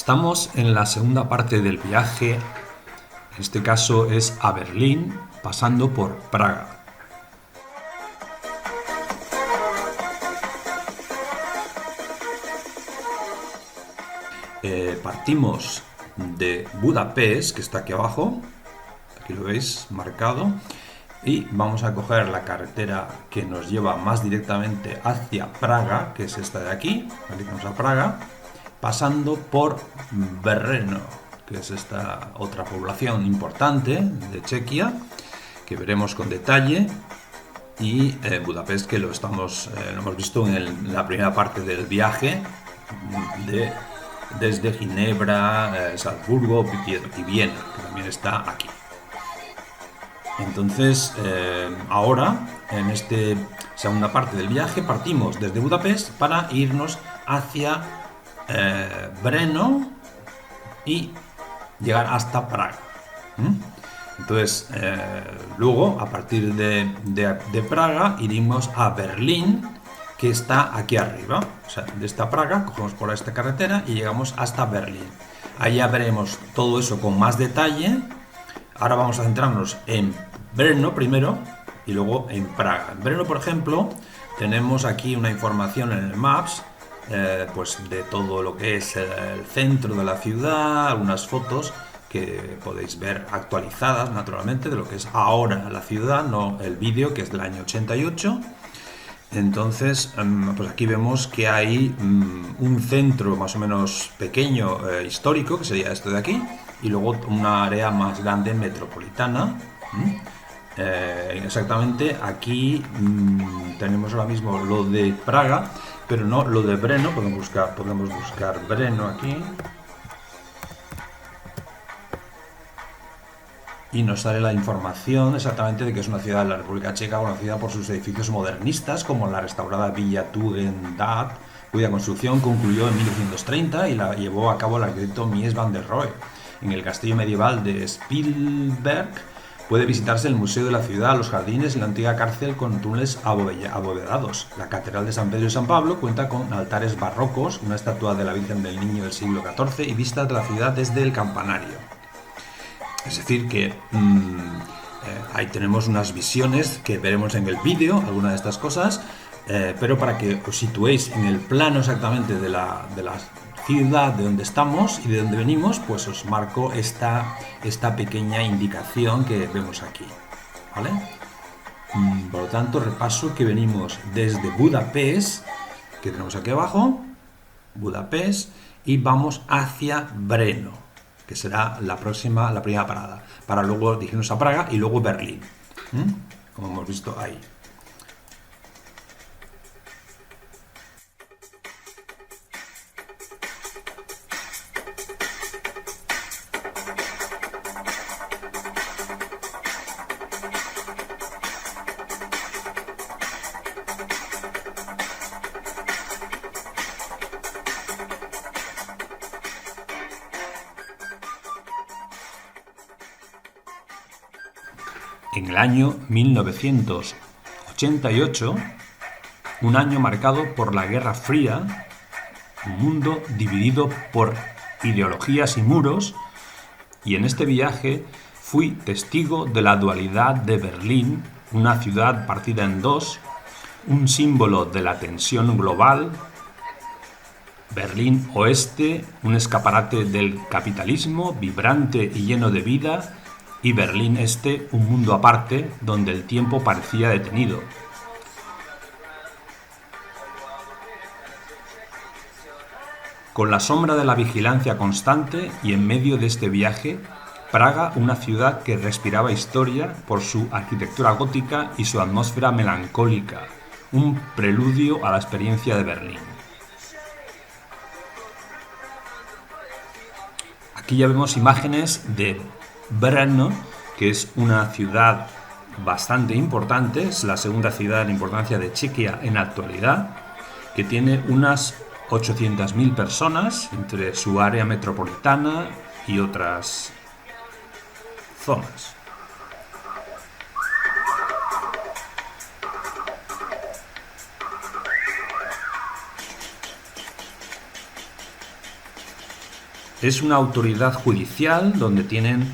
Estamos en la segunda parte del viaje, en este caso es a Berlín, pasando por Praga. Partimos de Budapest, que está aquí abajo, aquí lo veis marcado, y vamos a coger la carretera que nos lleva más directamente hacia Praga, que es esta de aquí, vamos a Praga, pasando por Brno, que es esta otra población importante de Chequia, que veremos con detalle, y Budapest, que lo hemos visto en la primera parte del viaje, desde Ginebra, Salzburgo y Viena, que también está aquí. Entonces, ahora, en esta segunda parte del viaje, partimos desde Budapest para irnos hacia Brno y llegar hasta Praga. Entonces, luego, a partir de Praga, iremos a Berlín, que está aquí arriba. O sea, de esta Praga, cogemos por esta carretera y llegamos hasta Berlín. Allá veremos todo eso con más detalle. Ahora vamos a centrarnos en Brno primero y luego en Praga. En Brno, por ejemplo, tenemos aquí una información en el Maps, pues de todo lo que es el centro de la ciudad, algunas fotos que podéis ver actualizadas naturalmente de lo que es ahora la ciudad, no el vídeo, que es del año 88. Entonces, pues aquí vemos que hay un centro más o menos pequeño, histórico, que sería esto de aquí, y luego una área más grande metropolitana. Exactamente aquí tenemos ahora mismo lo de Praga, pero no lo de Brno. Podemos buscar Brno aquí y nos sale la información exactamente de que es una ciudad de la República Checa conocida por sus edificios modernistas, como la restaurada Villa Tugendhat, cuya construcción concluyó en 1930 y la llevó a cabo el arquitecto Mies van der Rohe. En el castillo medieval de Spielberg puede visitarse el museo de la ciudad, los jardines y la antigua cárcel con túneles abovedados. La catedral de San Pedro y San Pablo cuenta con altares barrocos, una estatua de la Virgen del Niño del siglo XIV y vistas de la ciudad desde el campanario. Es decir que ahí tenemos unas visiones que veremos en el vídeo, algunas de estas cosas, pero para que os situéis en el plano exactamente de la ciudad de donde estamos y de donde venimos, pues os marco esta pequeña indicación que vemos aquí, ¿vale? Por lo tanto, repaso que venimos desde Budapest, que tenemos aquí abajo, Budapest, y vamos hacia Brno, que será la primera parada, para luego dirigirnos a Praga y luego Berlín, como hemos visto ahí. En el año 1988, un año marcado por la Guerra Fría, un mundo dividido por ideologías y muros, y en este viaje fui testigo de la dualidad de Berlín, una ciudad partida en dos, un símbolo de la tensión global, Berlín Oeste, un escaparate del capitalismo vibrante y lleno de vida, y Berlín Este, un mundo aparte donde el tiempo parecía detenido. Con la sombra de la vigilancia constante y en medio de este viaje, Praga, una ciudad que respiraba historia por su arquitectura gótica y su atmósfera melancólica, un preludio a la experiencia de Berlín. Aquí ya vemos imágenes de Brno, que es una ciudad bastante importante, es la segunda ciudad en importancia de Chequia en la actualidad, que tiene unas 800.000 personas entre su área metropolitana y otras zonas. Es una autoridad judicial donde tienen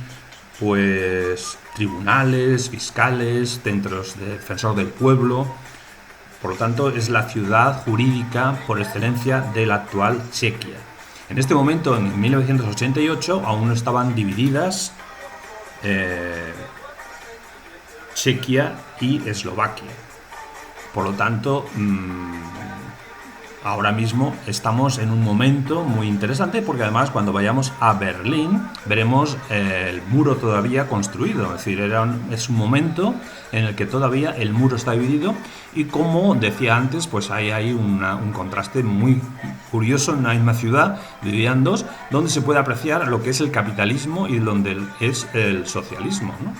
pues tribunales, fiscales, centros de defensor del pueblo. Por lo tanto, es la ciudad jurídica por excelencia de la actual Chequia. En este momento, en 1988, aún no estaban divididas Chequia y Eslovaquia. Por lo tanto, ahora mismo estamos en un momento muy interesante, porque además cuando vayamos a Berlín veremos el muro todavía construido. Es decir, es un momento en el que todavía el muro está dividido, y como decía antes, pues hay un contraste muy curioso en una misma ciudad dividida en dos, donde se puede apreciar lo que es el capitalismo y donde es el socialismo, ¿no?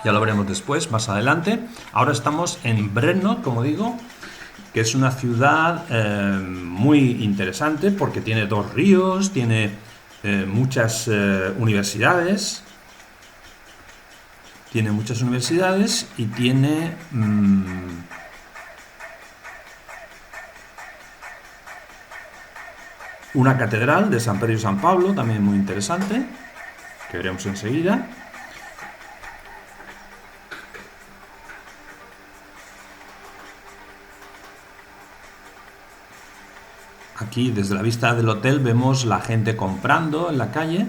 Ya lo veremos después, más adelante. Ahora estamos en Brno, como digo, que es una ciudad muy interesante porque tiene 2 ríos, tiene muchas universidades. Tiene muchas universidades y tiene una catedral de San Pedro y San Pablo, también muy interesante, que veremos enseguida. Aquí, desde la vista del hotel, vemos la gente comprando en la calle.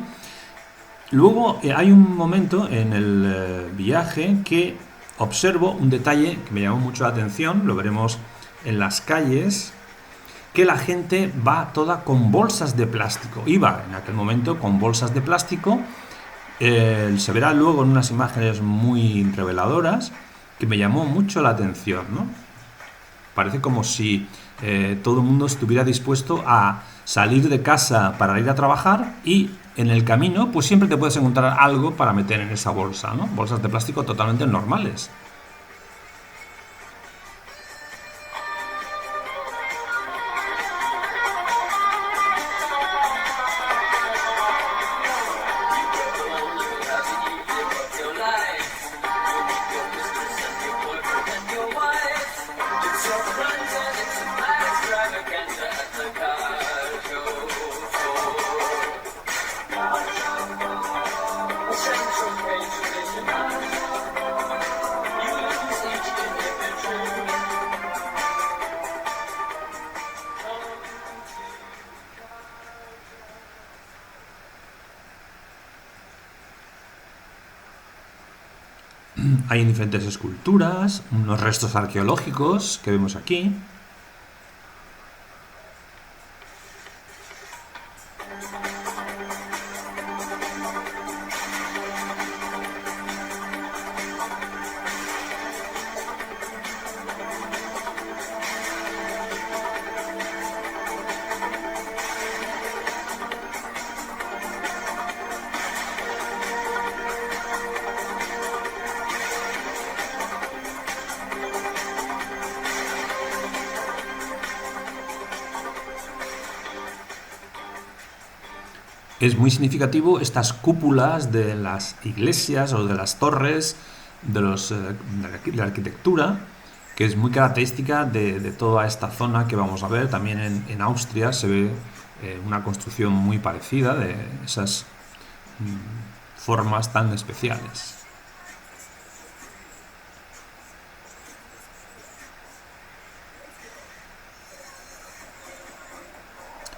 Luego hay un momento en el viaje que observo un detalle que me llamó mucho la atención, lo veremos en las calles, que la gente va toda con bolsas de plástico. Iba en aquel momento con bolsas de plástico. Se verá luego en unas imágenes muy reveladoras que me llamó mucho la atención, ¿no? Parece como si todo el mundo estuviera dispuesto a salir de casa para ir a trabajar, y en el camino pues siempre te puedes encontrar algo para meter en esa bolsa, ¿no? Bolsas de plástico totalmente normales. Hay diferentes esculturas, unos restos arqueológicos que vemos aquí. Es muy significativo estas cúpulas de las iglesias o de las torres, de la arquitectura, que es muy característica de toda esta zona que vamos a ver. También en Austria se ve una construcción muy parecida de esas formas tan especiales.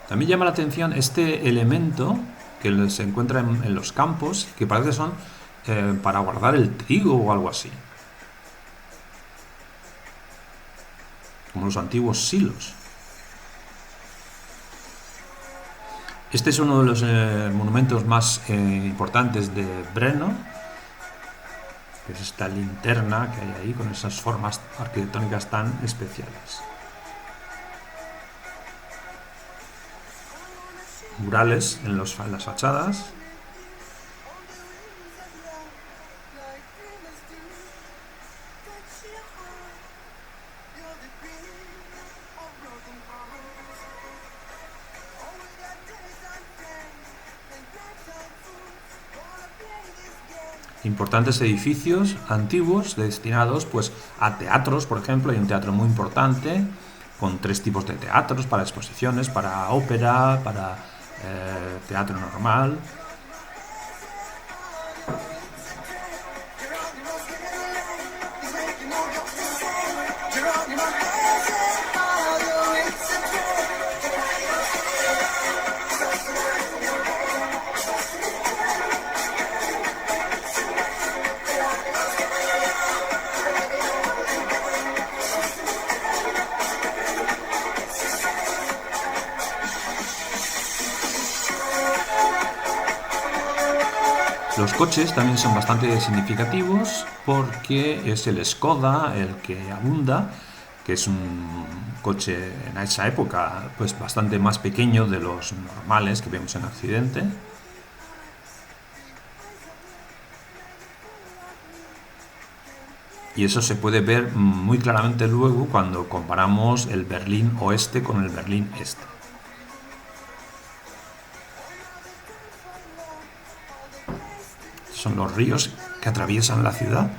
También llama la atención este elemento que se encuentra en los campos, que parece que son para guardar el trigo o algo así, como los antiguos silos. Este es uno de los monumentos más importantes de Brno, que es esta linterna que hay ahí con esas formas arquitectónicas tan especiales. Murales en las fachadas. Importantes edificios antiguos destinados pues a teatros, por ejemplo. Hay un teatro muy importante con 3 tipos de teatros para exposiciones, para ópera, para teatro normal. Los coches también son bastante significativos porque es el Skoda el que abunda, que es un coche en esa época pues bastante más pequeño de los normales que vemos en Occidente. Y eso se puede ver muy claramente luego cuando comparamos el Berlín Oeste con el Berlín Este. Son los ríos que atraviesan la ciudad.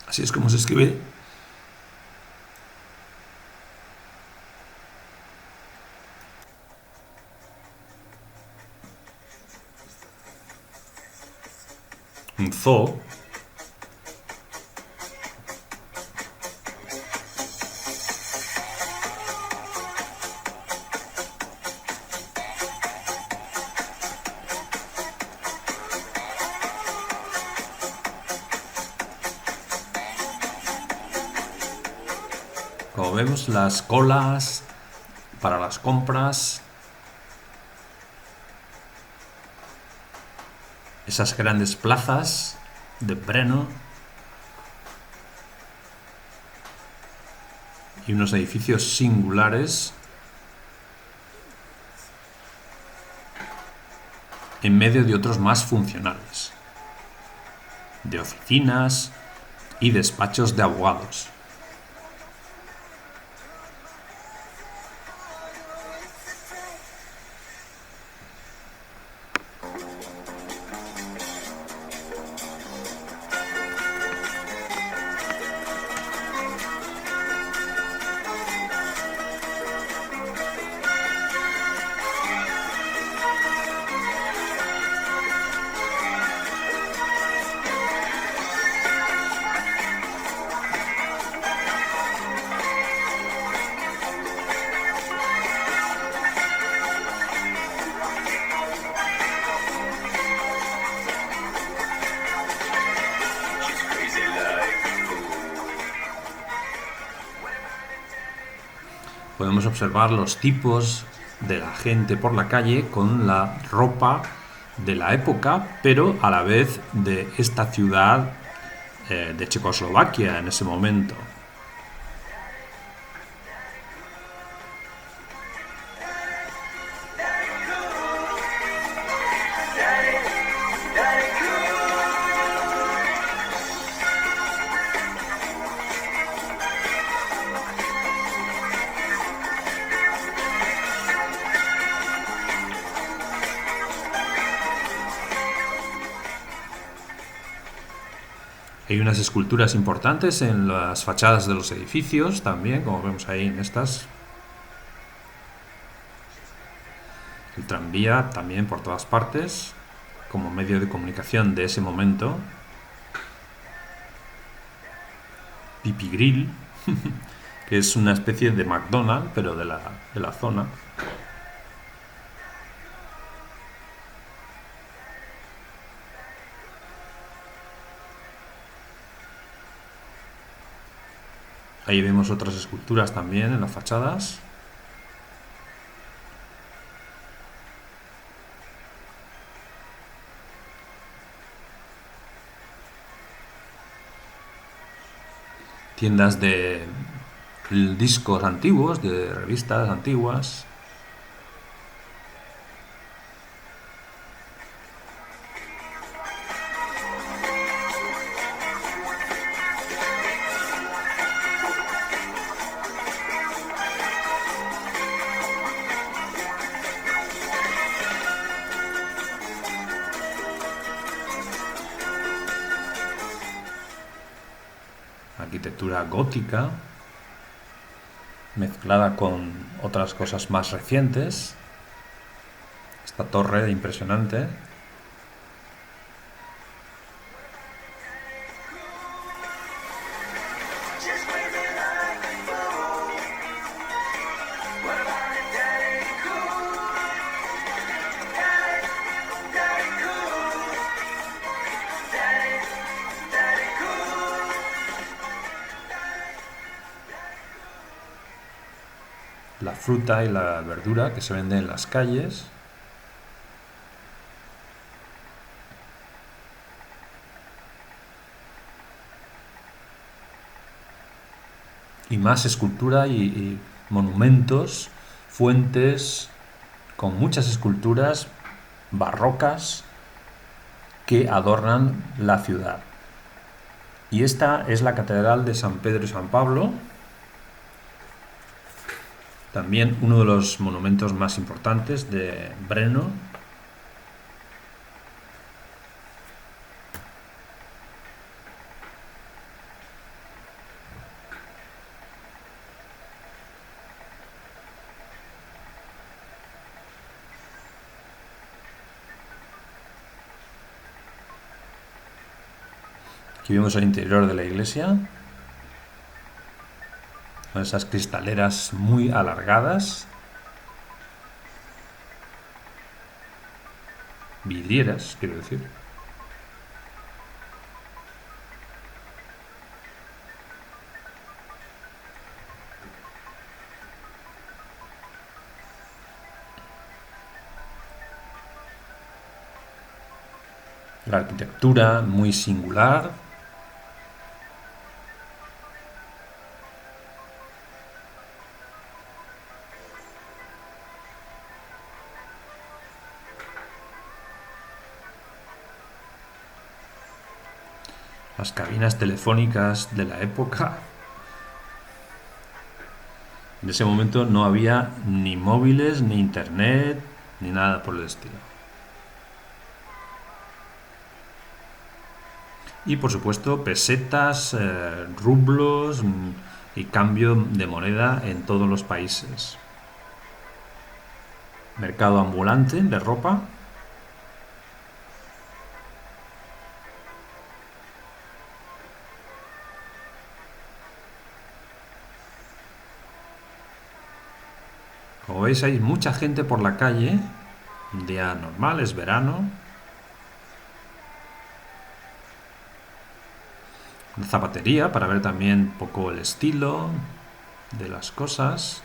Así es como se escribe. Un zoo. Como vemos, las colas para las compras, esas grandes plazas de Breno y unos edificios singulares en medio de otros más funcionales, de oficinas y despachos de abogados. Podemos observar los tipos de la gente por la calle con la ropa de la época, pero a la vez de esta ciudad de Checoslovaquia en ese momento. Hay unas esculturas importantes en las fachadas de los edificios también, como vemos ahí en estas. El tranvía también por todas partes, como medio de comunicación de ese momento. Pipi Grill, que es una especie de McDonald's, pero de la zona. Ahí vemos otras esculturas también en las fachadas. tiendas de discos antiguos, de revistas antiguas. Arquitectura gótica, mezclada con otras cosas más recientes. Esta torre impresionante. La fruta y la verdura que se vende en las calles. Y más escultura y monumentos, fuentes con muchas esculturas barrocas que adornan la ciudad. Y esta es la Catedral de San Pedro y San Pablo, también uno de los monumentos más importantes de Brno. Aquí vemos el interior de la iglesia, con esas cristaleras muy alargadas, vidrieras, quiero decir. La arquitectura muy singular. Las cabinas telefónicas de la época. En ese momento no había ni móviles, ni internet, ni nada por el estilo. Y por supuesto pesetas, rublos y cambio de moneda en todos los países. Mercado ambulante de ropa. Como veis, hay mucha gente por la calle. Un día normal, es verano. Una zapatería para ver también un poco el estilo de las cosas.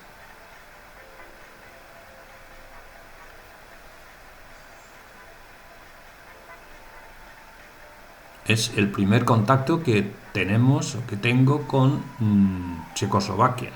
Es el primer contacto que tenemos o que tengo con Checoslovaquia.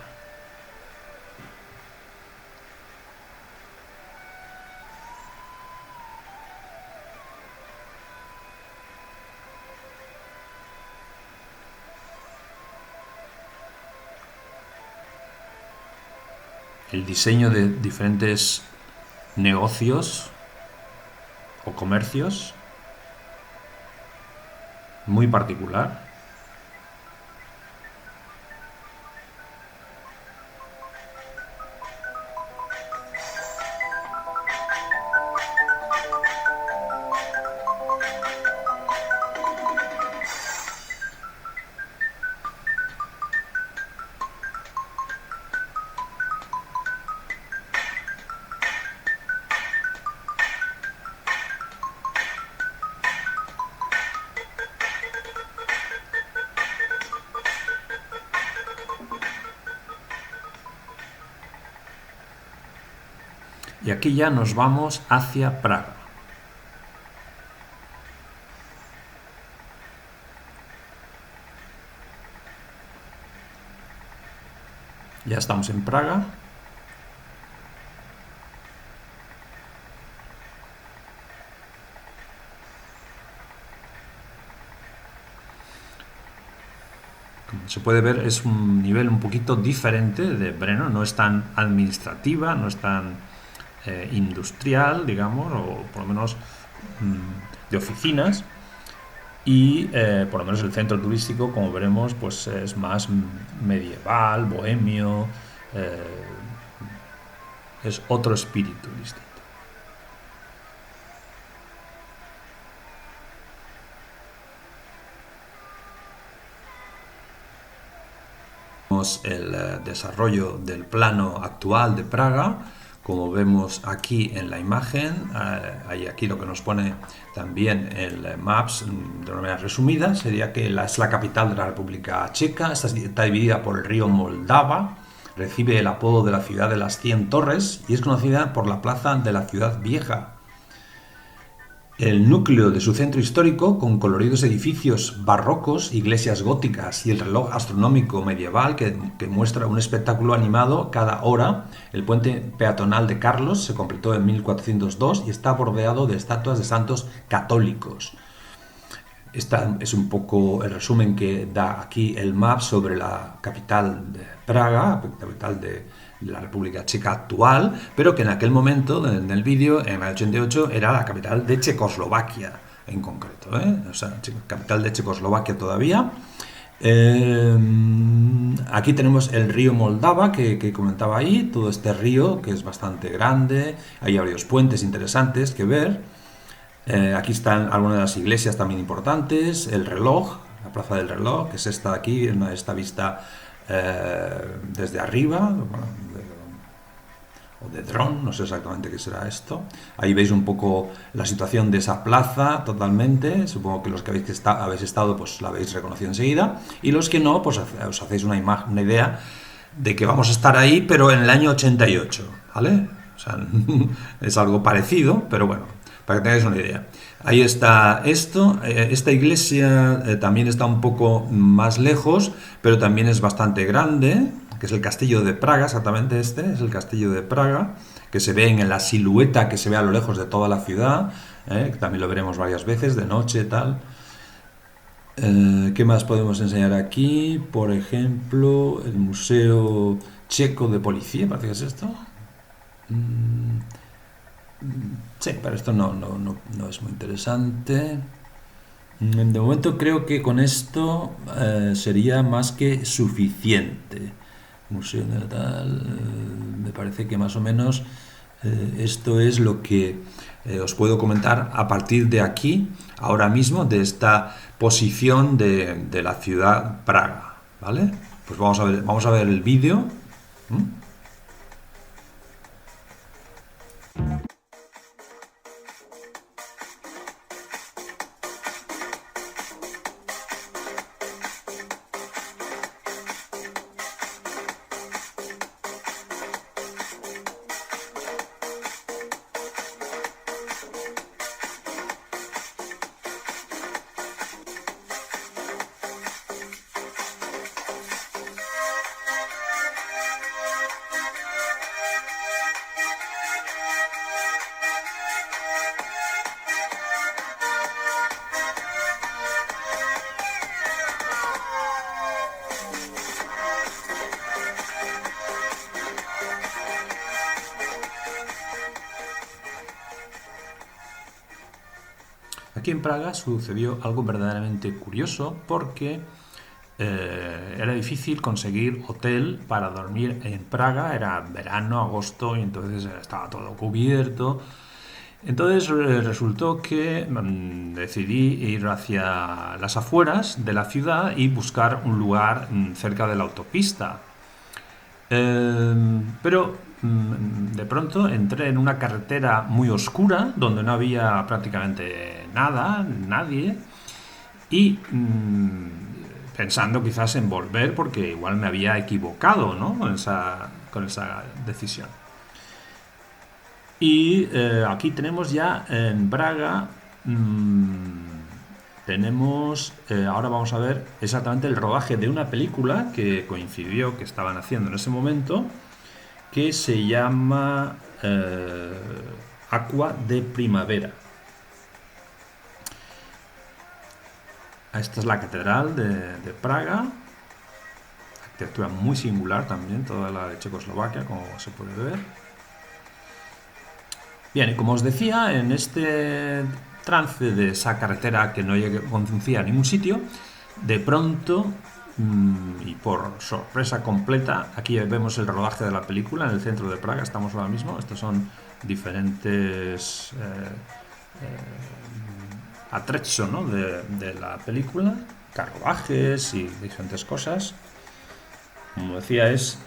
El diseño de diferentes negocios o comercios muy particular. Y aquí ya nos vamos hacia Praga. Ya estamos en Praga. Como se puede ver, es un nivel un poquito diferente de Brno, no es tan administrativa, no es tan industrial, digamos, o por lo menos de oficinas. Y por lo menos el centro turístico, como veremos, pues es más medieval, bohemio, eh, es otro espíritu distinto. El desarrollo del plano actual de Praga, como vemos aquí en la imagen, hay aquí lo que nos pone también el Maps de una manera resumida, sería que es la capital de la República Checa, está dividida por el río Moldava, recibe el apodo de la ciudad de las 100 torres y es conocida por la plaza de la ciudad vieja. El núcleo de su centro histórico, con coloridos edificios barrocos, iglesias góticas y el reloj astronómico medieval que muestra un espectáculo animado cada hora, el puente peatonal de Carlos se completó en 1402 y está bordeado de estatuas de santos católicos. Esta es un poco el resumen que da aquí el map sobre la capital de Praga, capital de la República Checa actual, pero que en aquel momento, en el vídeo, en el 88, era la capital de Checoslovaquia, en concreto, o sea, capital de Checoslovaquia todavía. Aquí tenemos el río Moldava que comentaba ahí, todo este río que es bastante grande, hay varios puentes interesantes que ver. Aquí están algunas de las iglesias también importantes, el reloj, la plaza del reloj, que es esta de aquí, esta vista desde arriba, o de dron, no sé exactamente qué será esto. Ahí veis un poco la situación de esa plaza totalmente, supongo que los que habéis estado pues la habéis reconocido enseguida, y los que no, pues os hacéis una idea de que vamos a estar ahí, pero en el año 88, ¿vale? O sea, es algo parecido, pero bueno, para que tengáis una idea. Ahí está esto, esta iglesia también está un poco más lejos, pero también es bastante grande, que es el castillo de Praga, exactamente este, es el castillo de Praga, que se ve en la silueta que se ve a lo lejos de toda la ciudad, que también lo veremos varias veces, de noche y tal. ¿Qué más podemos enseñar aquí? Por ejemplo, el Museo Checo de Policía, parece que es esto. Sí, pero esto no es muy interesante. De momento creo que con esto sería más que suficiente. Museo de Natal, me parece que más o menos esto es lo que os puedo comentar a partir de aquí, ahora mismo, de esta posición de la ciudad Praga, ¿vale? Pues vamos a ver el vídeo. Aquí en Praga sucedió algo verdaderamente curioso porque era difícil conseguir hotel para dormir en Praga, era verano, agosto, y entonces estaba todo cubierto. Entonces resultó que decidí ir hacia las afueras de la ciudad y buscar un lugar cerca de la autopista. Pero de pronto entré en una carretera muy oscura donde no había prácticamente nada, nadie, y pensando quizás en volver porque igual me había equivocado, ¿no? Con esa decisión. Y aquí tenemos ya en Braga tenemos, ahora vamos a ver exactamente el rodaje de una película que coincidió, que estaban haciendo en ese momento, que se llama Aqua de Primavera. Esta es la Catedral de Praga, arquitectura muy singular también, toda la de Checoslovaquia, como se puede ver. Bien, y como os decía, en este trance de esa carretera que no conducía a ningún sitio, de pronto, y por sorpresa completa, aquí vemos el rodaje de la película en el centro de Praga, estamos ahora mismo, estos son diferentes atrezzo, ¿no? de la película, carruajes y diferentes cosas. Como decía, es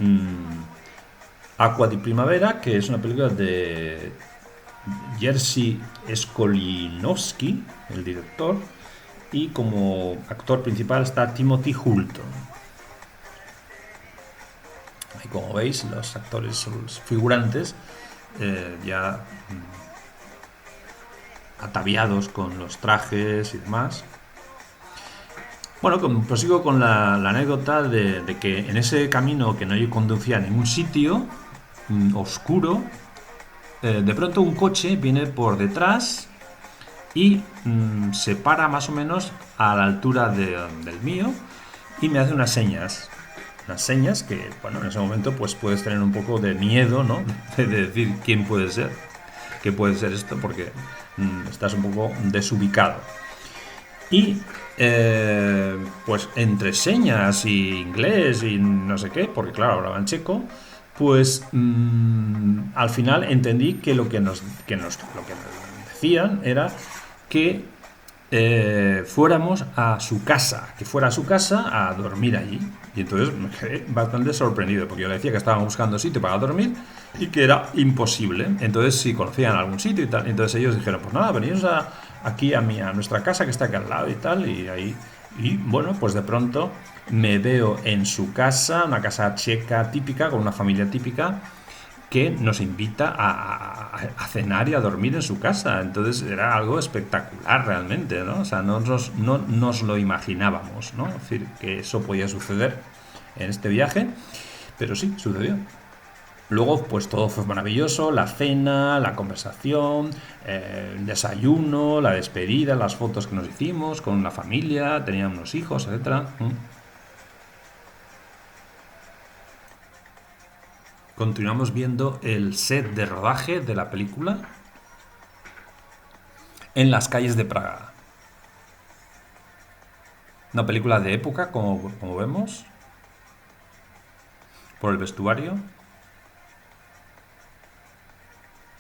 Aqua di Primavera, que es una película de Jerzy Skolimowski, el director, y como actor principal está Timothy Hulton. Y como veis, los actores, los figurantes, ya ataviados con los trajes y demás. Bueno, prosigo con la anécdota de que en ese camino que no conducía a ningún sitio, oscuro, de pronto un coche viene por detrás y se para más o menos a la altura del mío y me hace unas señas que, bueno, en ese momento pues puedes tener un poco de miedo, ¿no? De decir quién puede ser, qué puede ser esto, porque estás un poco desubicado. Y pues entre señas y inglés y no sé qué, porque claro, hablaban checo, pues al final entendí que lo que nos decían era que fuéramos a su casa, que fuera a su casa a dormir allí. Y entonces me quedé bastante sorprendido, porque yo le decía que estaban buscando sitio para dormir y que era imposible. Entonces, si conocían algún sitio y tal, entonces ellos dijeron, pues nada, venimos aquí a nuestra casa que está aquí al lado y tal, y ahí. Y bueno, pues de pronto me veo en su casa, una casa checa típica, con una familia típica, que nos invita a cenar y a dormir en su casa. Entonces era algo espectacular realmente, ¿no? O sea, no nos lo imaginábamos, ¿no? Es decir, que eso podía suceder en este viaje, pero sí, sucedió. Luego, pues todo fue maravilloso, la cena, la conversación, el desayuno, la despedida, las fotos que nos hicimos con la familia, tenían unos hijos, etcétera. Continuamos viendo el set de rodaje de la película en las calles de Praga. Una película de época, como vemos, por el vestuario.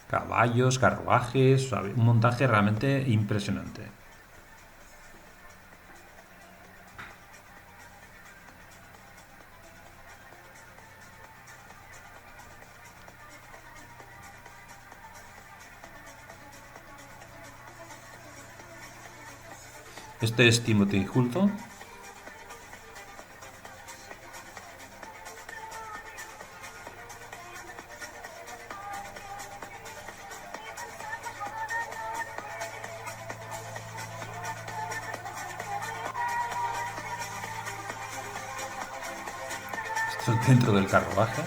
Caballos, carruajes, un montaje realmente impresionante. Este es Timothy Hulton. Este es el centro del carruaje.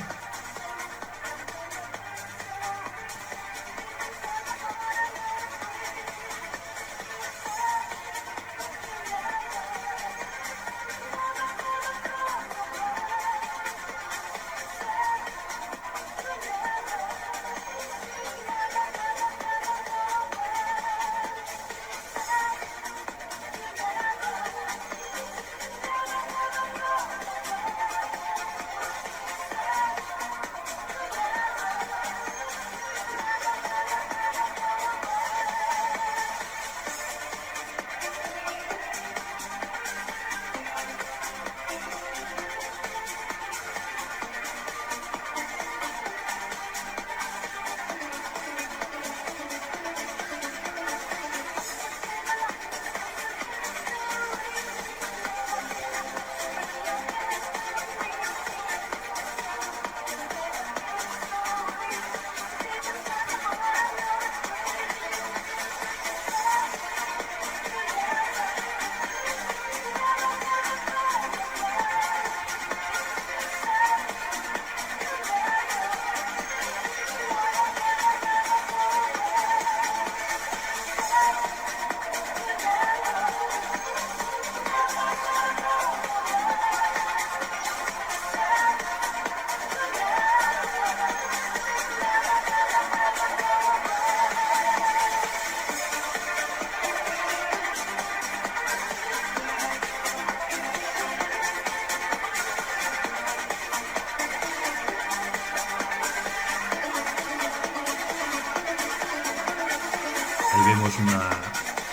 tenemos una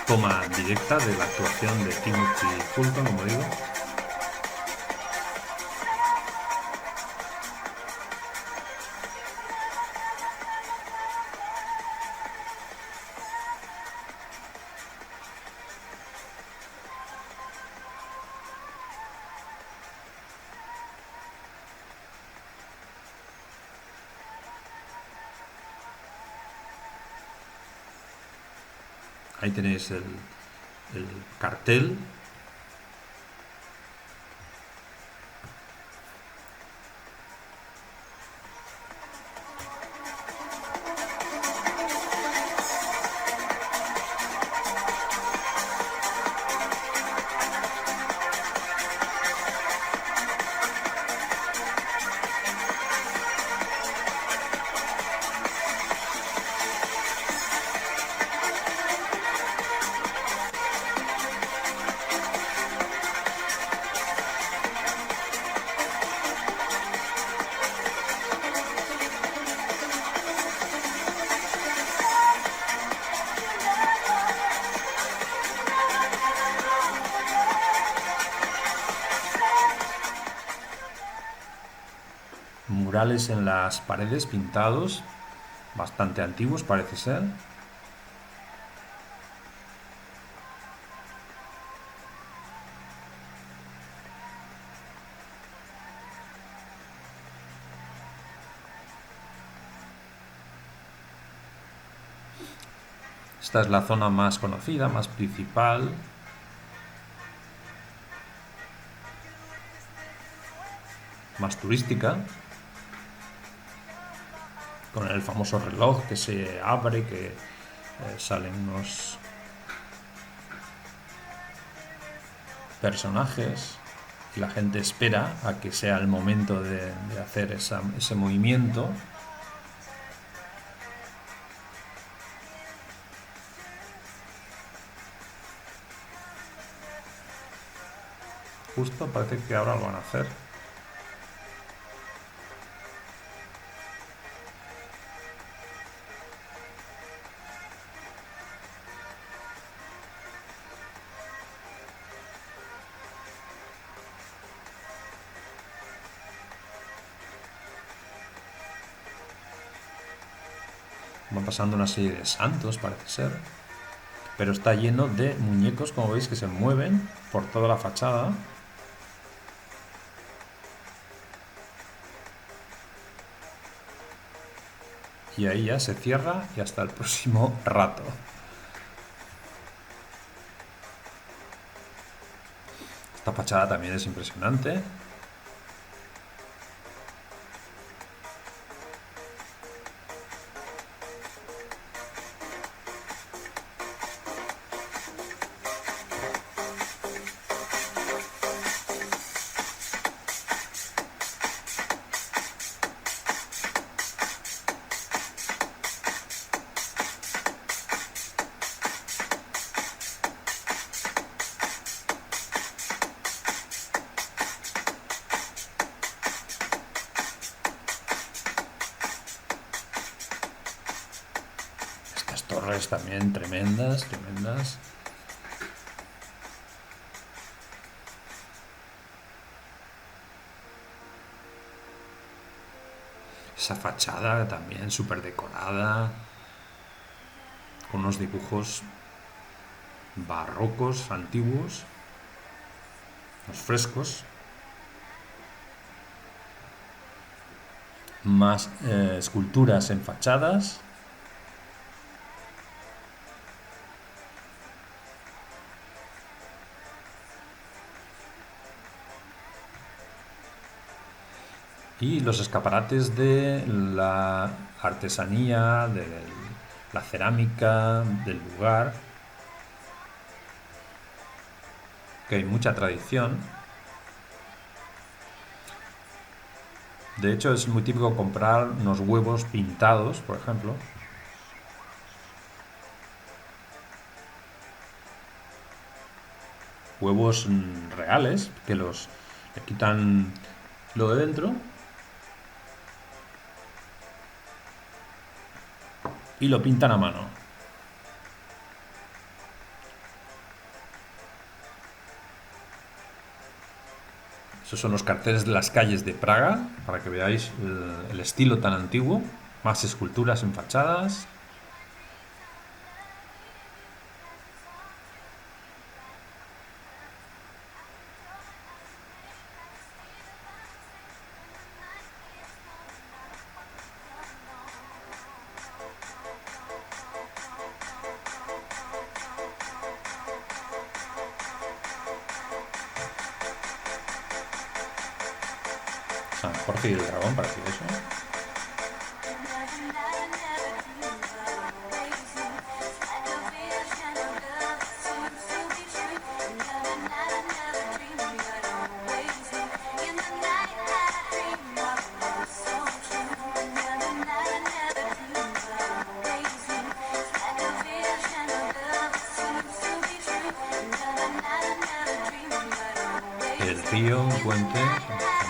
toma directa de la actuación de Timothy Fulton, como digo. Ahí tenéis el cartel. Murales en las paredes pintados, bastante antiguos parece ser. Esta es la zona más conocida, más principal. Más turística. Con el famoso reloj que se abre, que salen unos personajes y la gente espera a que sea el momento de hacer ese movimiento. Justo parece que ahora lo van a hacer. Va pasando una serie de santos, parece ser. Pero está lleno de muñecos, como veis, que se mueven por toda la fachada. Y ahí ya se cierra y hasta el próximo rato. Esta fachada también es impresionante. Torres también tremendas. Esa fachada también súper decorada, con unos dibujos barrocos, antiguos, los frescos. Más esculturas en fachadas. Y los escaparates de la artesanía, de la cerámica del lugar, que hay mucha tradición. De hecho, es muy típico comprar unos huevos pintados, por ejemplo. Huevos reales, que le quitan lo de dentro y lo pintan a mano. Esos son los carteles de las calles de Praga, para que veáis el estilo tan antiguo. Más esculturas en fachadas. San Jorge y el dragón, parece eso. El río, un puente,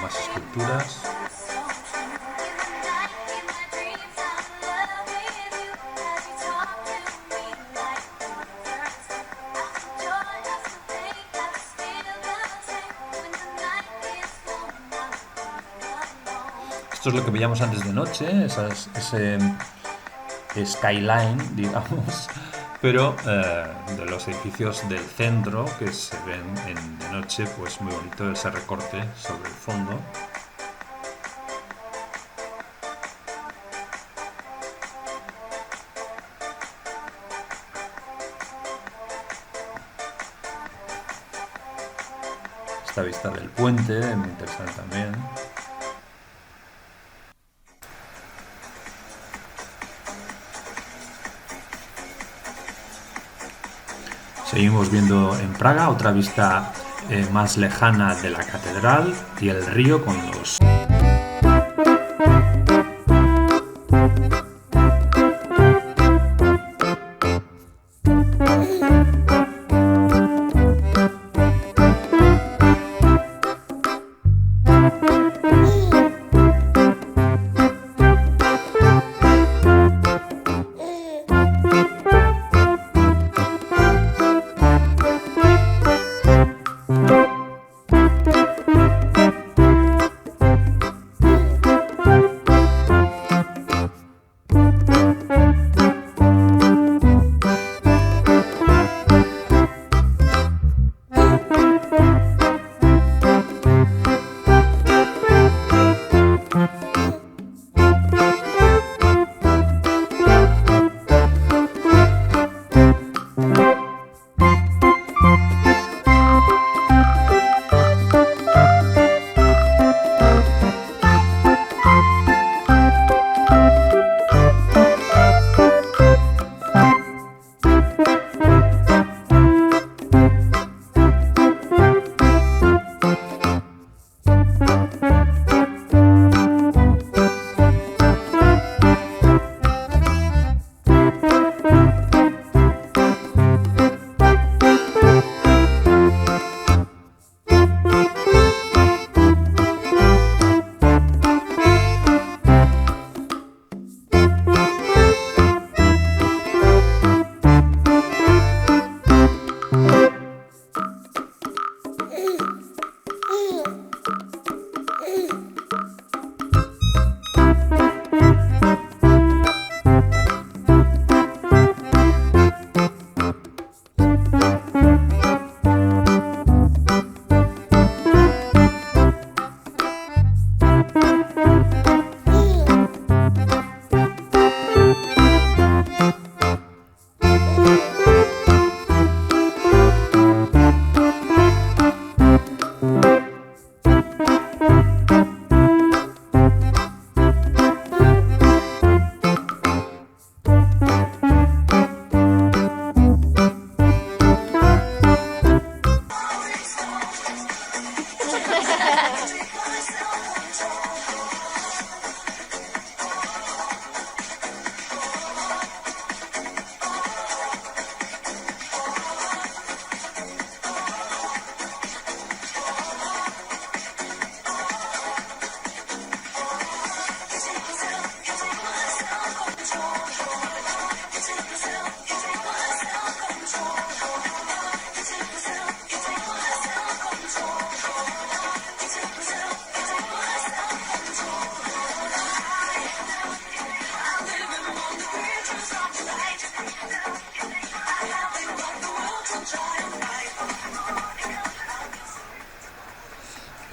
más esculturas. Esto es lo que veíamos antes de noche, ese skyline, digamos, pero de los edificios del centro que se ven de noche, pues muy bonito ese recorte sobre el fondo. Esta vista del puente, muy interesante también. Seguimos viendo en Praga otra vista más lejana de la catedral y el río con los...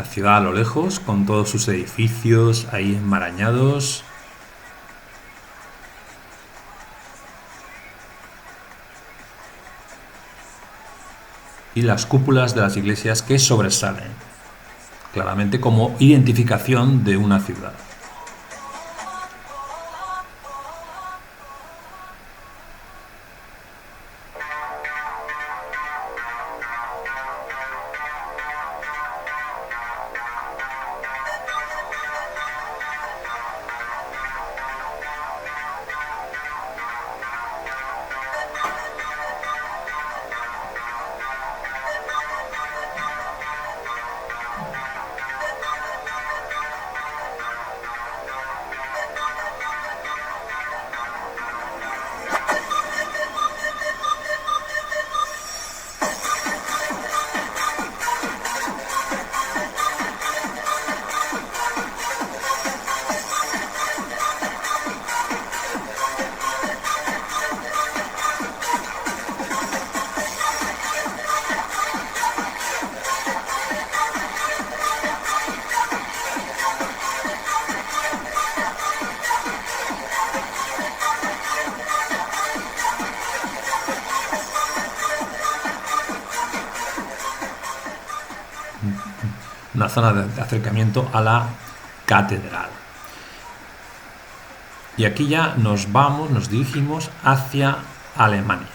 ciudad a lo lejos, con todos sus edificios ahí enmarañados. Y las cúpulas de las iglesias que sobresalen, claramente como identificación de una ciudad. Una zona de acercamiento a la catedral. Y aquí ya nos dirigimos hacia Alemania.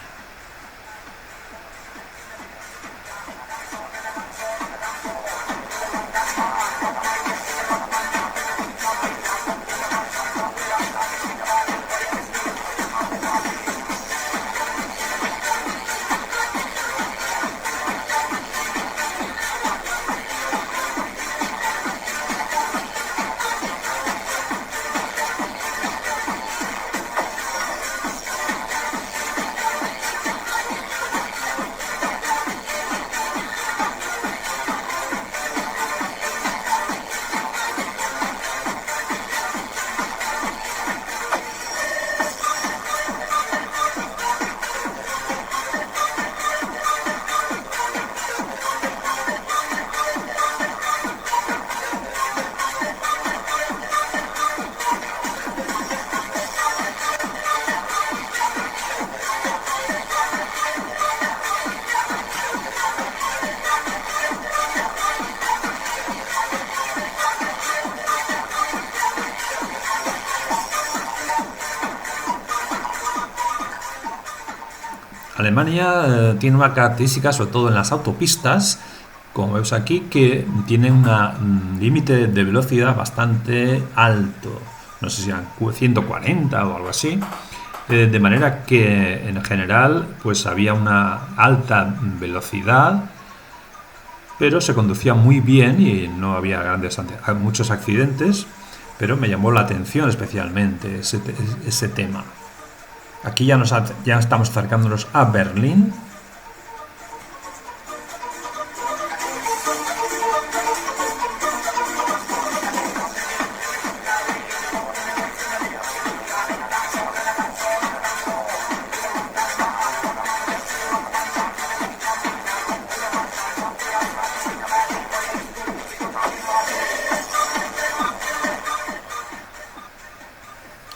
Alemania tiene una característica, sobre todo en las autopistas, como vemos aquí, que tiene un límite de velocidad bastante alto, no sé si eran 140 o algo así, de manera que en general pues había una alta velocidad, pero se conducía muy bien y no había muchos accidentes, pero me llamó la atención especialmente ese tema. Aquí ya estamos acercándonos a Berlín.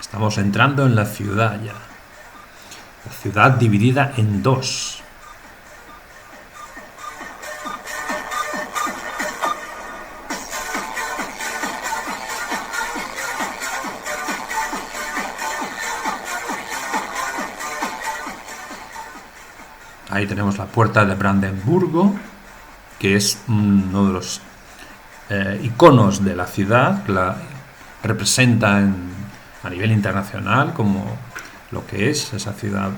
Estamos entrando en la ciudad ya. La ciudad dividida en dos. Ahí tenemos la puerta de Brandenburgo, que es uno de los iconos de la ciudad, que la representa a nivel internacional como lo que es esa ciudad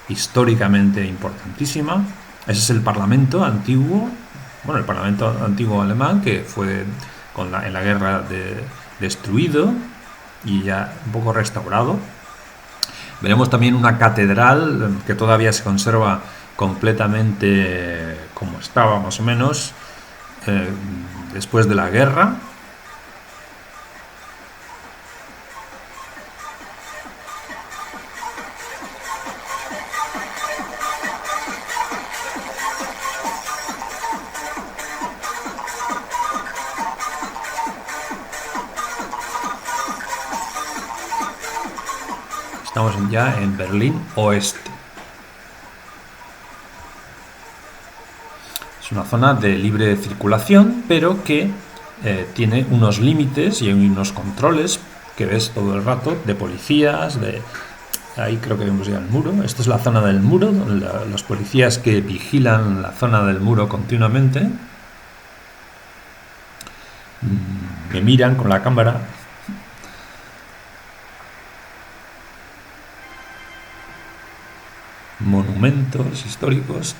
históricamente importantísima. Ese es el Parlamento antiguo, el Parlamento antiguo alemán, que fue en la guerra destruido y ya un poco restaurado. Veremos también una catedral que todavía se conserva completamente como estaba más o menos después de la guerra. Estamos ya en Berlín Oeste. Es una zona de libre circulación, pero que tiene unos límites y unos controles que ves todo el rato de policías, de... Ahí creo que vemos ya el muro. Esta es la zona del muro, los policías que vigilan la zona del muro continuamente. Me miran con la cámara. Monumentos históricos.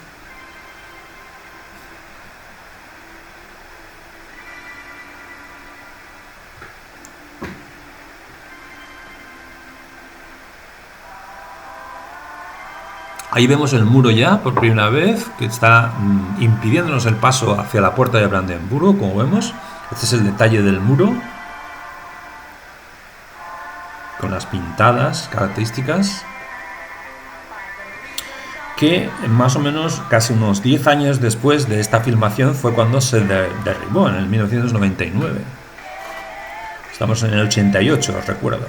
Ahí vemos el muro ya por primera vez, que está impidiéndonos el paso hacia la puerta de Brandenburgo, como vemos. Este es el detalle del muro, con las pintadas características, que más o menos casi unos 10 años después de esta filmación fue cuando se derribó, en el 1999. Estamos en el 88, os recuerdo.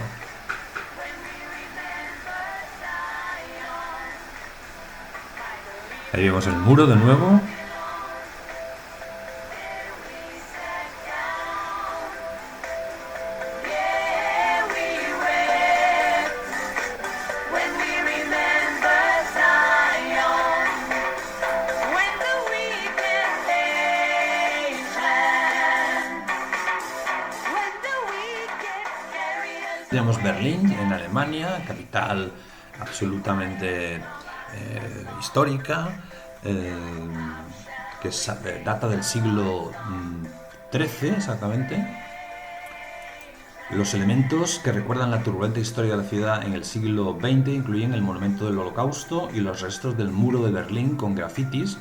Ahí vemos el muro de nuevo. Tenemos Berlín, en Alemania, capital absolutamente histórica, que data del siglo XIII exactamente. Los elementos que recuerdan la turbulenta historia de la ciudad en el siglo XX incluyen el monumento del Holocausto y los restos del muro de Berlín con grafitis,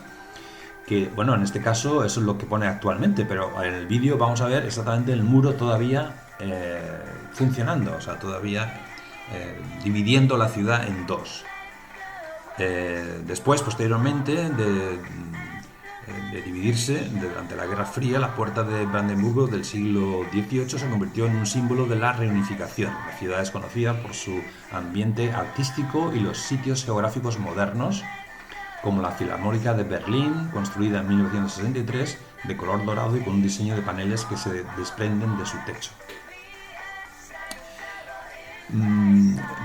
que, bueno, en este caso eso es lo que pone actualmente, pero en el vídeo vamos a ver exactamente el muro todavía funcionando, o sea, todavía dividiendo la ciudad en dos. Después, posteriormente, de dividirse durante la Guerra Fría, la puerta de Brandenburgo del siglo XVIII se convirtió en un símbolo de la reunificación. La ciudad es conocida por su ambiente artístico y los sitios geográficos modernos, como la Filarmónica de Berlín, construida en 1963, de color dorado y con un diseño de paneles que se desprenden de su techo.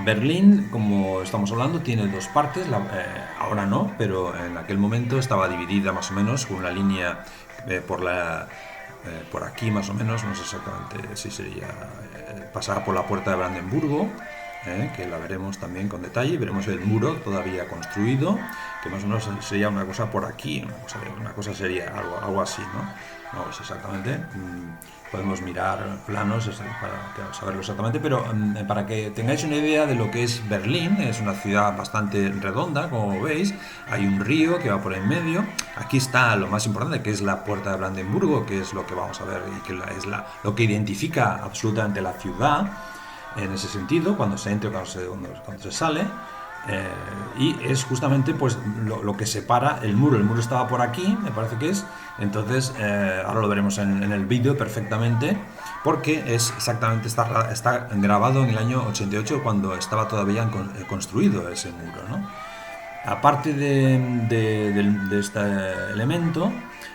Berlín, como estamos hablando, tiene dos partes, ahora no, pero en aquel momento estaba dividida más o menos con una línea por aquí más o menos, no sé exactamente si sería pasar por la puerta de Brandenburgo, que la veremos también con detalle. Veremos el muro todavía construido, que más o menos sería una cosa por aquí, una cosa sería algo así, ¿no? No es exactamente. Podemos mirar planos para saberlo exactamente, pero para que tengáis una idea de lo que es Berlín, es una ciudad bastante redonda, como veis. Hay un río que va por en medio. Aquí está lo más importante, que es la puerta de Brandenburgo, que es lo que vamos a ver y que es lo que identifica absolutamente la ciudad. En ese sentido, cuando se entra o cuando se sale, y es justamente pues lo que separa el muro. El muro estaba por aquí, me parece que es. Entonces, ahora lo veremos en el vídeo perfectamente, porque es exactamente, está grabado en el año 88, cuando estaba todavía construido ese muro, ¿no? Aparte de este elemento,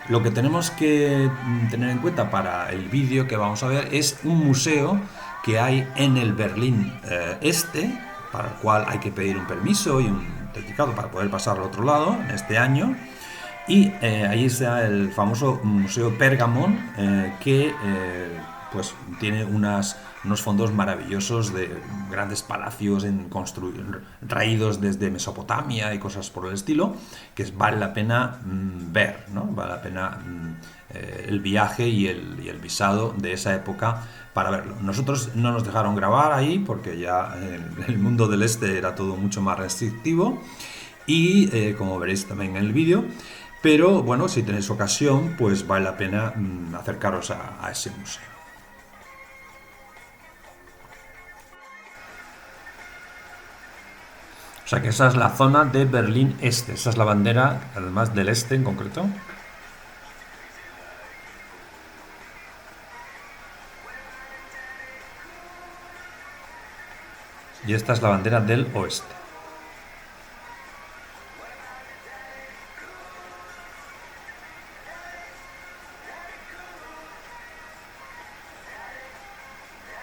lo que tenemos que tener en cuenta para el vídeo que vamos a ver es un museo que hay en el Berlín Este, para el cual hay que pedir un permiso y un certificado para poder pasar al otro lado en este año. Y ahí está el famoso Museo Pergamon, que pues tiene unos fondos maravillosos de grandes palacios traídos desde Mesopotamia y cosas por el estilo, que vale la pena ver, ¿no? Vale la pena el viaje y el visado de esa época para verlo. Nosotros no nos dejaron grabar ahí porque ya en el mundo del este era todo mucho más restrictivo, y como veréis también en el vídeo. Pero bueno, si tenéis ocasión, pues vale la pena acercaros a ese museo. O sea que esa es la zona de Berlín Este, esa es la bandera, además del este en concreto. Y esta es la bandera del oeste.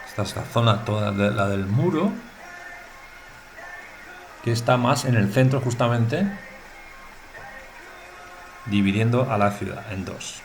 Esta es la zona toda de la del muro, que está más en el centro justamente, dividiendo a la ciudad en dos.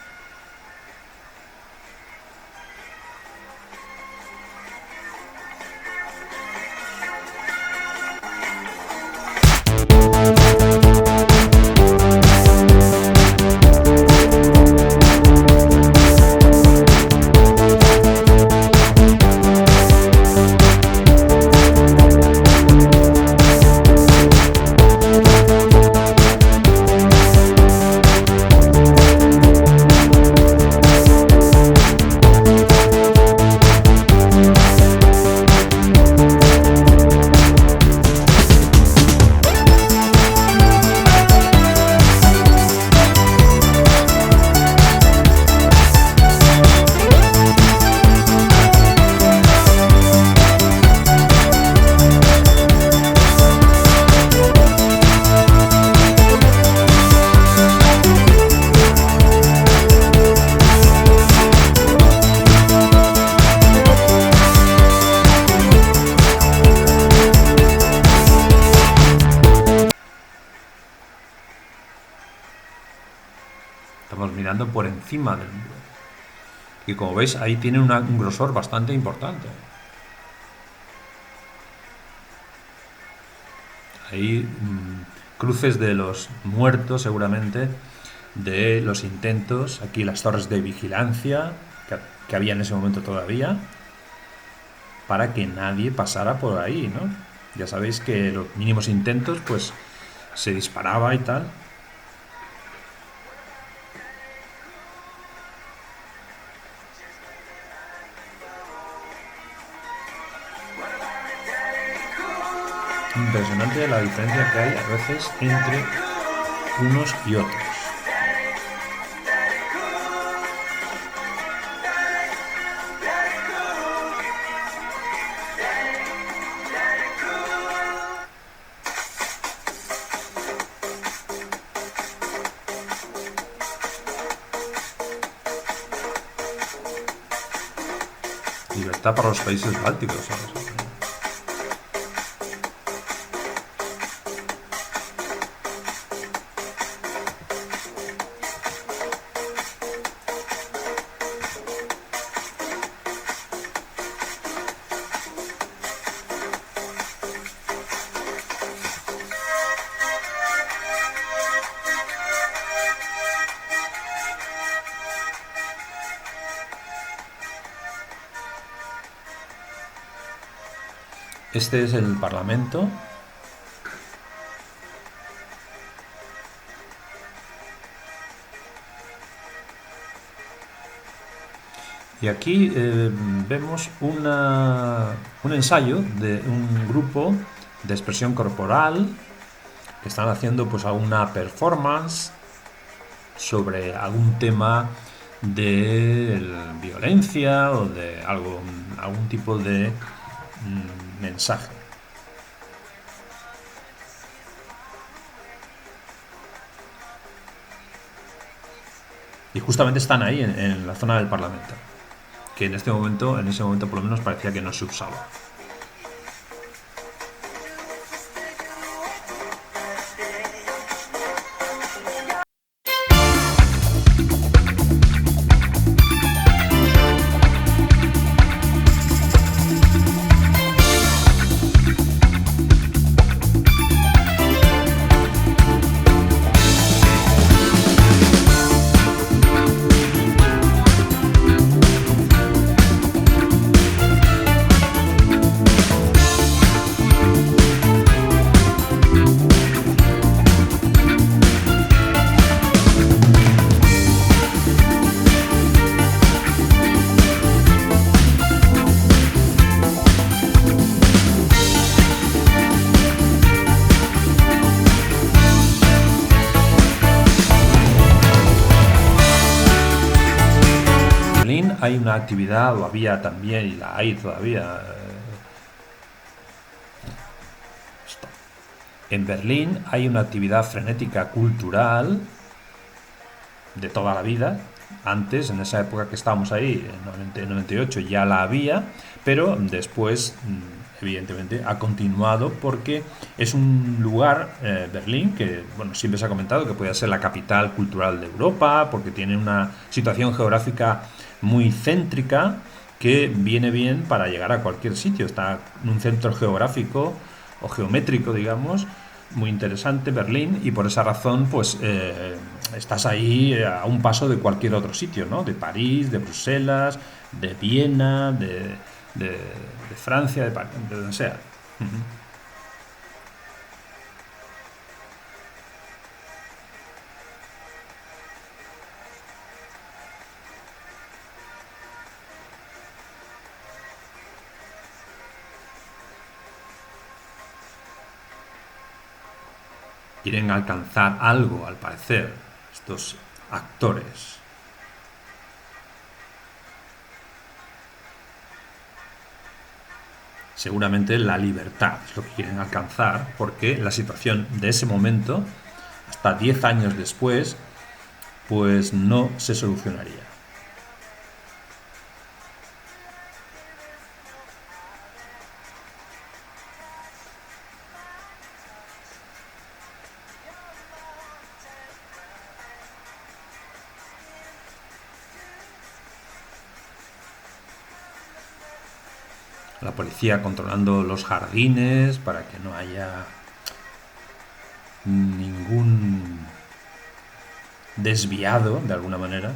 Estamos mirando por encima del muro. Y como veis, ahí tiene un grosor bastante importante. Hay cruces de los muertos, seguramente, de los intentos. Aquí las torres de vigilancia que había en ese momento todavía, para que nadie pasara por ahí, ¿no? Ya sabéis que los mínimos intentos, pues, se disparaba y tal. Impresionante la diferencia que hay a veces entre unos y otros. Libertad para los países bálticos, ¿sabes? Este es el Parlamento. Y aquí vemos un ensayo de un grupo de expresión corporal que están haciendo pues alguna performance sobre algún tema de violencia o de algún tipo de mensaje. Y justamente están ahí en la zona del Parlamento, que en ese momento por lo menos parecía que no se usaba. Hay una actividad, o había también, y la hay todavía, En Berlín hay una actividad frenética cultural de toda la vida. Antes, en esa época que estábamos ahí, en 98, ya la había, pero después, evidentemente, ha continuado porque es un lugar, Berlín, que bueno, siempre se ha comentado que puede ser la capital cultural de Europa, porque tiene una situación geográfica muy céntrica que viene bien para llegar a cualquier sitio. Está en un centro geográfico o geométrico, digamos, muy interesante, Berlín, y por esa razón, pues estás ahí a un paso de cualquier otro sitio, ¿no? De París, de Bruselas, de Viena, de Francia, de donde sea. Quieren alcanzar algo, al parecer, estos actores. Seguramente la libertad es lo que quieren alcanzar, porque la situación de ese momento, hasta 10 años después, pues no se solucionaría. La policía controlando los jardines para que no haya ningún desviado de alguna manera.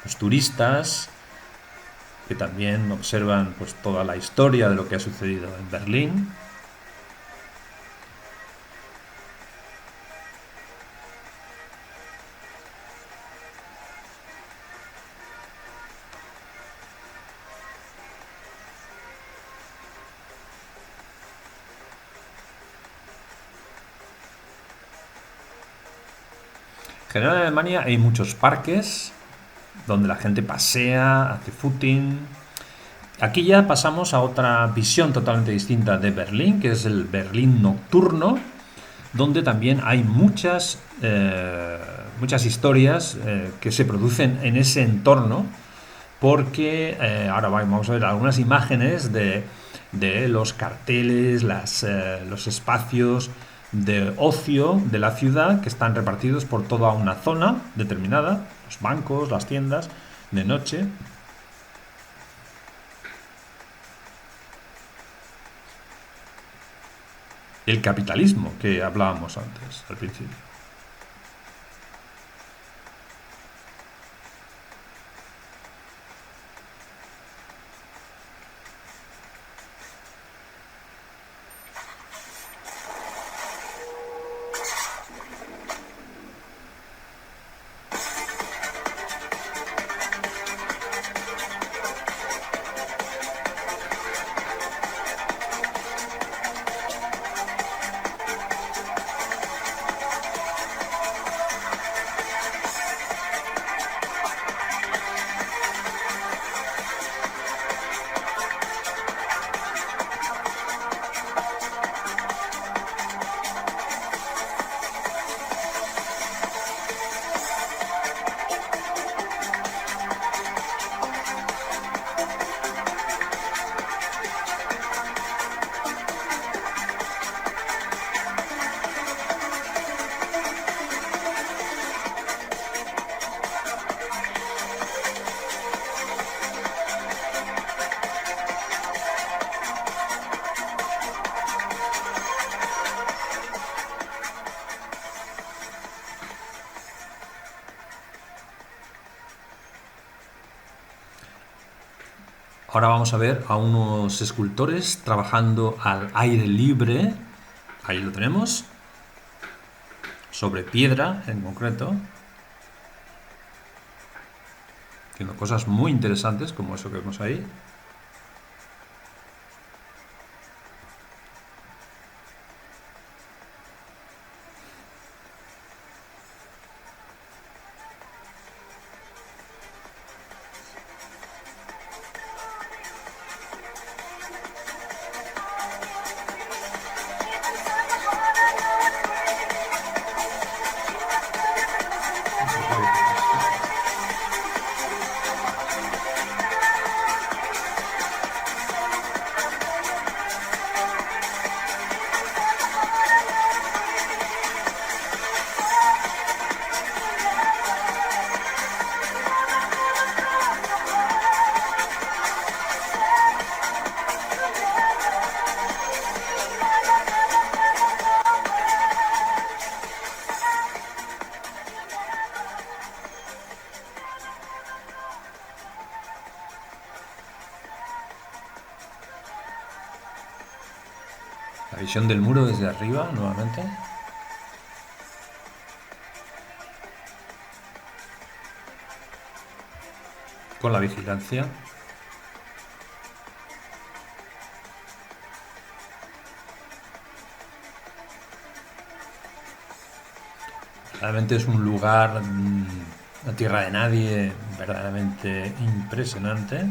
Los turistas que también observan pues toda la historia de lo que ha sucedido en Berlín. En general en Alemania hay muchos parques donde la gente pasea, hace footing. Aquí ya pasamos a otra visión totalmente distinta de Berlín, que es el Berlín nocturno, donde también hay muchas historias que se producen en ese entorno, porque ahora vamos a ver algunas imágenes de los carteles, los espacios de ocio de la ciudad que están repartidos por toda una zona determinada, los bancos, las tiendas, de noche. El capitalismo que hablábamos antes, al principio. Ahora vamos a ver a unos escultores trabajando al aire libre. Ahí lo tenemos. Sobre piedra, en concreto. Haciendo cosas muy interesantes, como eso que vemos ahí. La visión del muro desde arriba, nuevamente. Con la vigilancia. Realmente es un lugar, una tierra de nadie, verdaderamente impresionante.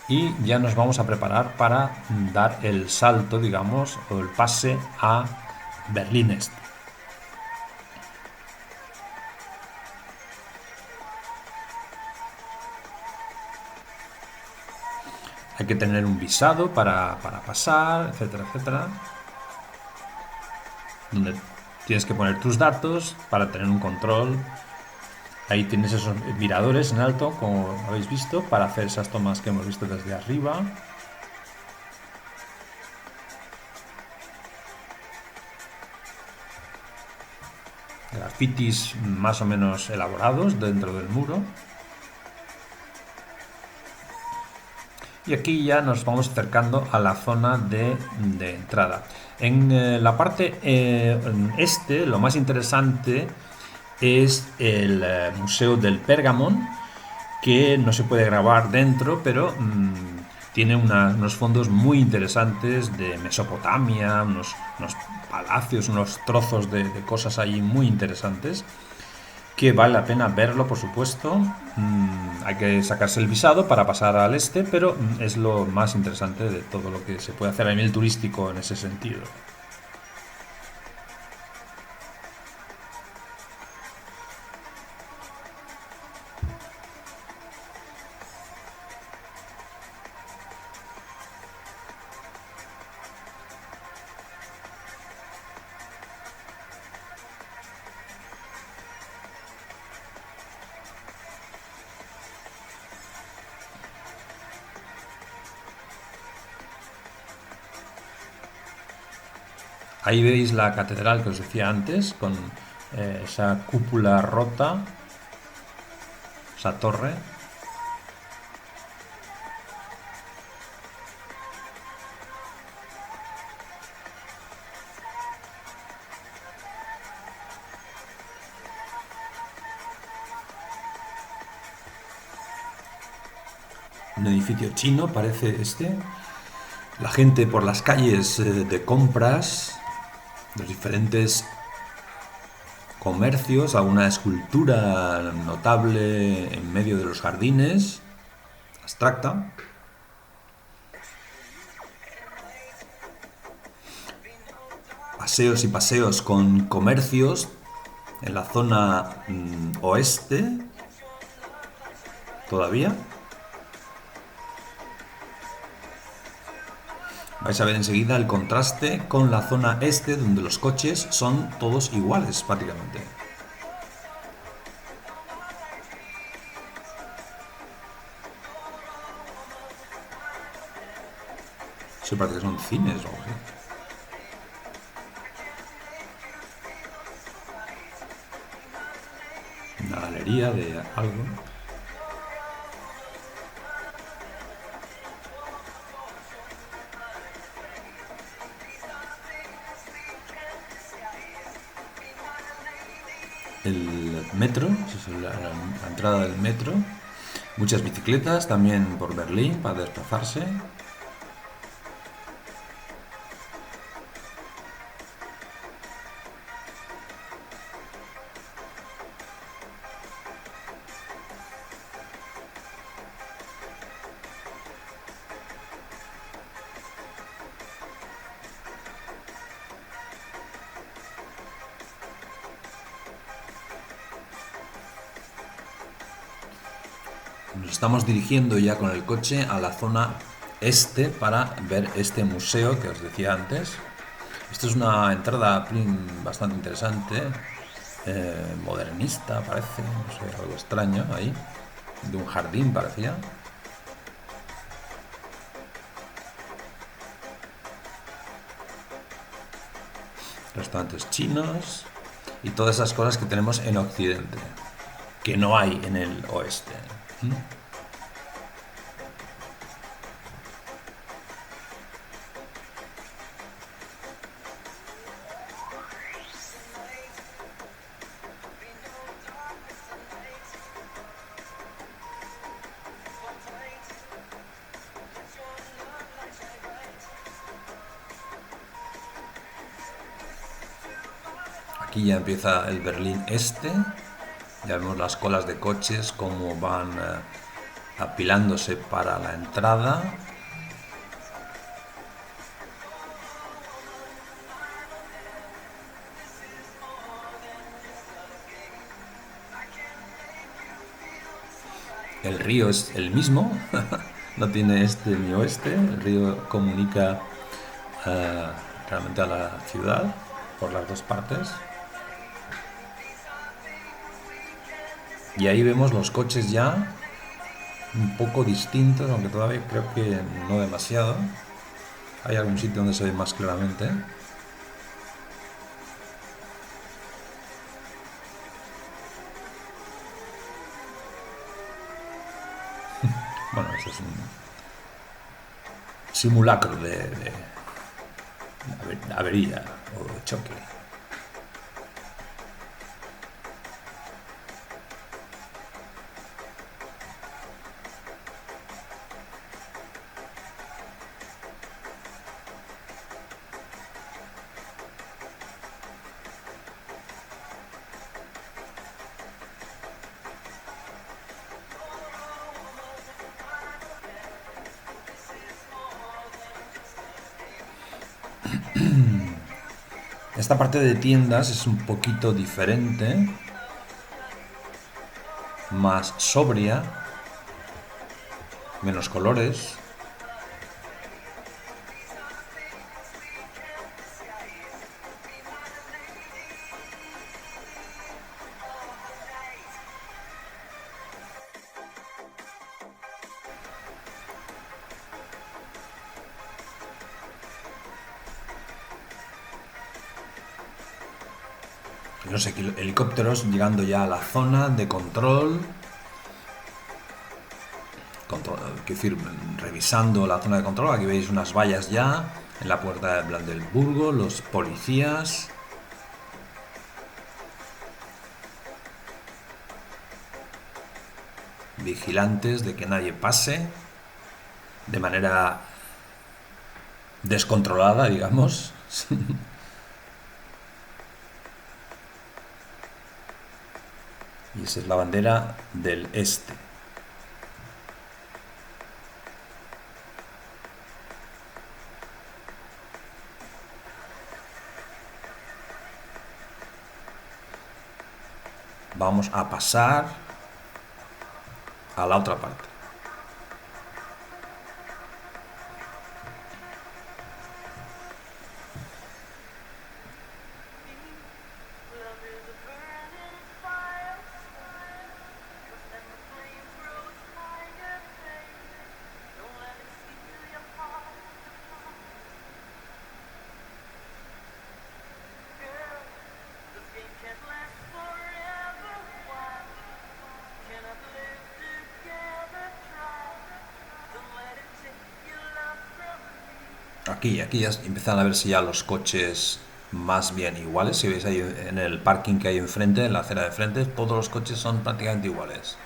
Y ya nos vamos a preparar para dar el salto, digamos, o el pase a Berlín Este. Hay que tener un visado para pasar, etcétera, etcétera. Donde tienes que poner tus datos para tener un control. Ahí tienes esos miradores en alto, como habéis visto, para hacer esas tomas que hemos visto desde arriba. Grafitis más o menos elaborados dentro del muro. Y aquí ya nos vamos acercando a la zona de entrada. En la parte este, lo más interesante es el Museo del Pergamon, que no se puede grabar dentro, pero tiene unos fondos muy interesantes de Mesopotamia, unos palacios, unos trozos de cosas ahí muy interesantes, que vale la pena verlo, por supuesto. Hay que sacarse el visado para pasar al este, pero es lo más interesante de todo lo que se puede hacer a nivel turístico en ese sentido. Ahí veis la catedral que os decía antes, con esa cúpula rota, esa torre. Un edificio chino parece este. La gente por las calles de compras, los diferentes comercios, alguna escultura notable en medio de los jardines, abstracta. Paseos y paseos con comercios en la zona oeste, todavía. Vais a ver enseguida el contraste con la zona este, donde los coches son todos iguales prácticamente. Eso parece que son cines o algo así. Una galería de algo. El metro, esa es la entrada del metro. Muchas bicicletas también por Berlín para desplazarse. Nos estamos dirigiendo ya con el coche a la zona este para ver este museo que os decía antes. Esto es una entrada bastante interesante, modernista parece, no sé, algo extraño ahí, de un jardín parecía. Restaurantes chinos y todas esas cosas que tenemos en Occidente, que no hay en el oeste. Aquí ya empieza el Berlín Este. Ya vemos las colas de coches como van apilándose para la entrada. El río es el mismo, no tiene este ni oeste. El río comunica eh, realmente a la ciudad por las dos partes. Y ahí vemos los coches ya un poco distintos, aunque todavía creo que no demasiado. Hay algún sitio donde se ve más claramente. Bueno, eso es un simulacro de avería o choque. Esta parte de tiendas es un poquito diferente, más sobria, menos colores. No sé, helicópteros llegando ya a la zona de control. Quiero decir, revisando la zona de control. Aquí veis unas vallas ya en la puerta de Brandenburgo, los policías. Vigilantes de que nadie pase de manera descontrolada, digamos. Y esa es la bandera del este. Vamos a pasar a la otra parte. Aquí ya empiezan a verse ya los coches más bien iguales. Si veis ahí en el parking que hay enfrente, en la acera de frente, todos los coches son prácticamente iguales.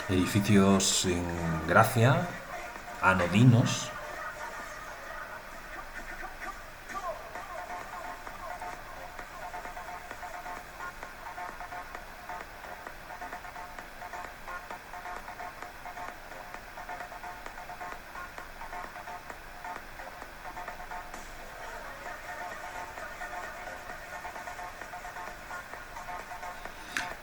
Edificios en gracia, anodinos.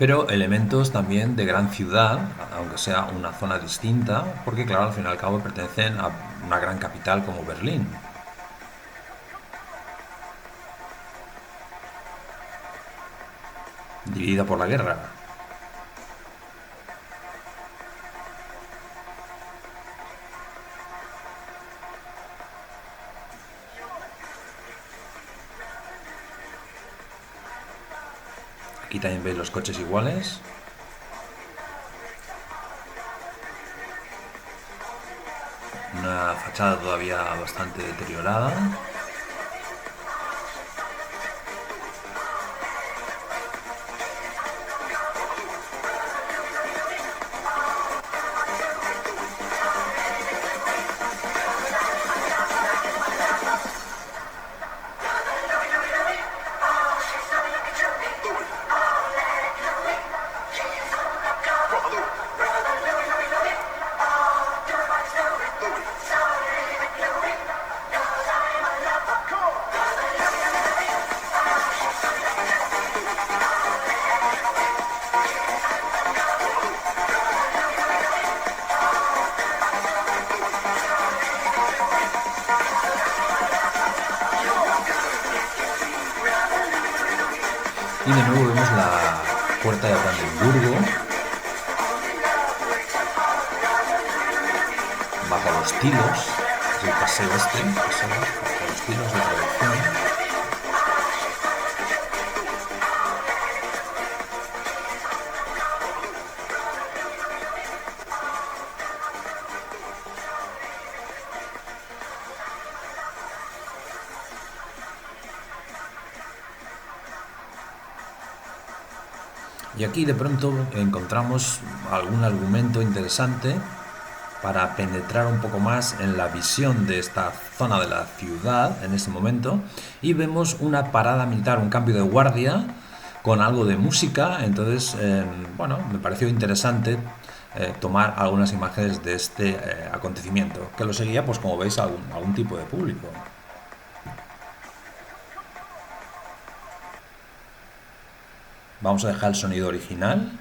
pero elementos también de gran ciudad, aunque sea una zona distinta, porque claro, al fin y al cabo pertenecen a una gran capital como Berlín, dividida por la guerra. Aquí también veis los coches iguales. Una fachada todavía bastante deteriorada. Y de nuevo vemos la puerta de Brandenburgo bajo los tilos, es el paseo bajo los tilos de producción. Y aquí de pronto encontramos algún argumento interesante para penetrar un poco más en la visión de esta zona de la ciudad en ese momento, y vemos una parada militar, un cambio de guardia con algo de música. Entonces, bueno, me pareció interesante tomar algunas imágenes de este acontecimiento, que lo seguía, pues como veis, algún tipo de público. Vamos a dejar el sonido original.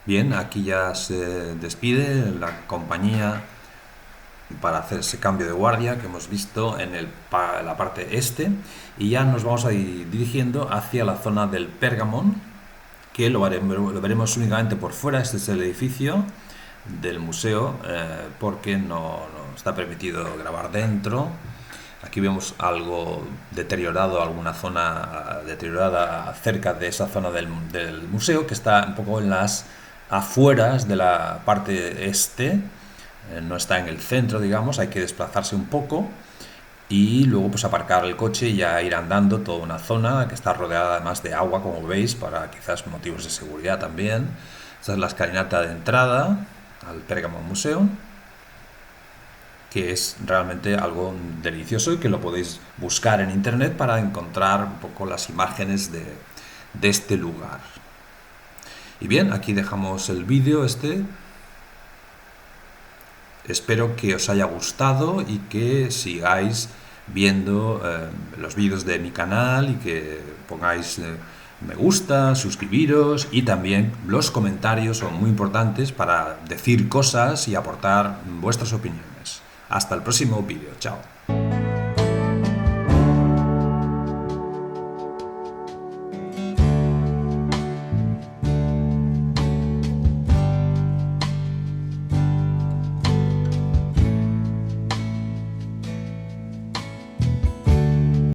Bien, aquí ya se despide la compañía para hacer ese cambio de guardia que hemos visto en la parte este, y ya nos vamos a ir dirigiendo hacia la zona del Pergamon, que lo veremos únicamente por fuera. Este es el edificio del museo, porque no está permitido grabar dentro. Aquí vemos algo deteriorado, alguna zona deteriorada cerca de esa zona del museo, que está un poco en las afueras de la parte este, no está en el centro, digamos, hay que desplazarse un poco. y luego pues aparcar el coche y ya ir andando toda una zona que está rodeada además de agua, como veis, para quizás motivos de seguridad también. Esta es la escalinata de entrada al Pergamon Museum, que es realmente algo delicioso y que lo podéis buscar en internet para encontrar un poco las imágenes de este lugar. Y bien, aquí dejamos el vídeo este. Espero que os haya gustado y que sigáis viendo los vídeos de mi canal y que pongáis me gusta, suscribiros, y también los comentarios son muy importantes para decir cosas y aportar vuestras opiniones. Hasta el próximo vídeo. Chao.